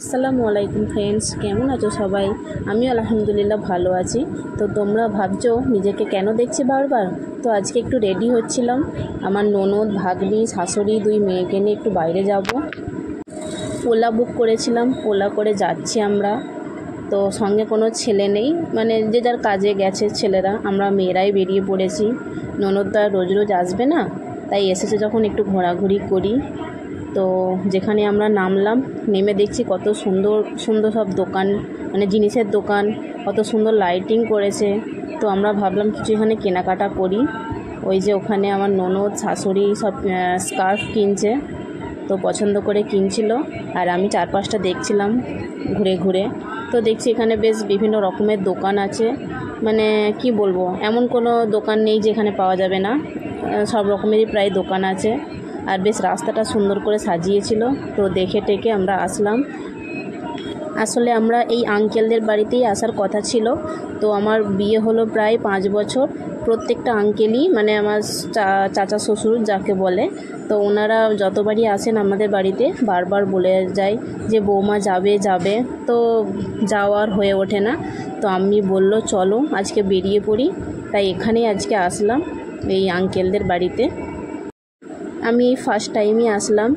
আসসালামু আলাইকুম ফ্রেন্ডস, কেমন আছো সবাই? আমি আলহামদুলিল্লাহ ভালো আছি। তো তোমরা ভাবছো নিজেকে কেন দেখছি বারবার। তো আজকে একটু রেডি হচ্ছিলাম, আমার ননদ, ভাগ্নি, শাশুড়ি, দুই মেয়েকে নিয়ে একটু বাইরে যাব। ওলা বুক করেছিলাম, ওলা করে যাচ্ছি আমরা। তো সঙ্গে কোনো ছেলে নেই, মানে যে যার কাজে গেছে ছেলেরা, আমরা মেয়েরাই বেরিয়ে পড়েছি। ননদটা রোজ রোজ আসবে না, তাই এসেছে যখন একটু ঘোরাঘুরি করি। তো যেখানে আমরা নামলাম, নেমে দেখছি কত সুন্দর সুন্দর সব দোকান, মানে জিনিসের দোকান, কত সুন্দর লাইটিং করেছে। তো আমরা ভাবলাম কিছু এখানে কেনাকাটা করি। ওই যে ওখানে আমার ননদ, শাশুড়ি সব স্কার্ফ কিনছে, তো পছন্দ করে কিনছিল, আর আমি চারপাশটা দেখছিলাম ঘুরে ঘুরে। তো দেখছি এখানে বেশ বিভিন্ন রকমের দোকান আছে, মানে কি বলবো, এমন কোনো দোকান নেই যেখানে পাওয়া যাবে না, সব রকমেরই প্রায় দোকান আছে। আর বেশ রাস্তাটা সুন্দর করে সাজিয়েছিল, তো দেখে টেকে আমরা আসলাম। আসলে আমরা এই আঙ্কেলদের বাড়িতেই আসার কথা ছিল। তো আমার বিয়ে হলো প্রায় 5 বছর। প্রত্যেকটা আঙ্কেলই, মানে আমার চাচা শ্বশুর যাকে বলে, তো ওনারা যতবারই আসেন আমাদের বাড়িতে বারবার বলে যায় যে বৌমা যাবে যাবে, তো যাওয়ার হয়ে ওঠে না। তো আমি বললো চলো আজকে বেরিয়ে পড়ি, তাই এখানেই আজকে আসলাম এই আঙ্কেলদের বাড়িতে। আমি ফার্স্ট টাইমই আসলাম,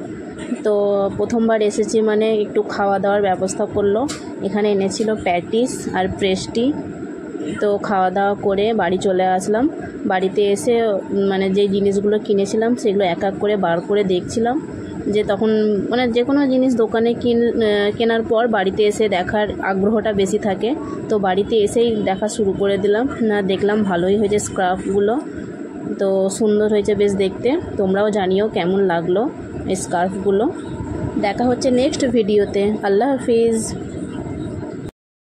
তো প্রথমবার এসেছি, মানে একটু খাওয়া দাওয়ার ব্যবস্থা করলো। এখানে এনেছিল প্যাটিস আর পেস্ট্রি। তো খাওয়া দাওয়া করে বাড়ি চলে আসলাম। বাড়িতে এসে মানে যেই জিনিসগুলো কিনেছিলাম সেগুলো এক এক করে বার করে দেখছিলাম, যে তখন মানে যে কোনো জিনিস দোকানে কেনার পর বাড়িতে এসে দেখার আগ্রহটা বেশি থাকে। তো বাড়িতে এসেই দেখা শুরু করে দিলাম, না দেখলাম ভালোই হয়েছে স্কার্ফগুলো, তো সুন্দর হয়েছে বেশ দেখতে। তোমরাও জানিও কেমন লাগলো এই স্কার্ফগুলো। দেখা হচ্ছে নেক্সট ভিডিওতে। আল্লাহ হাফিজ।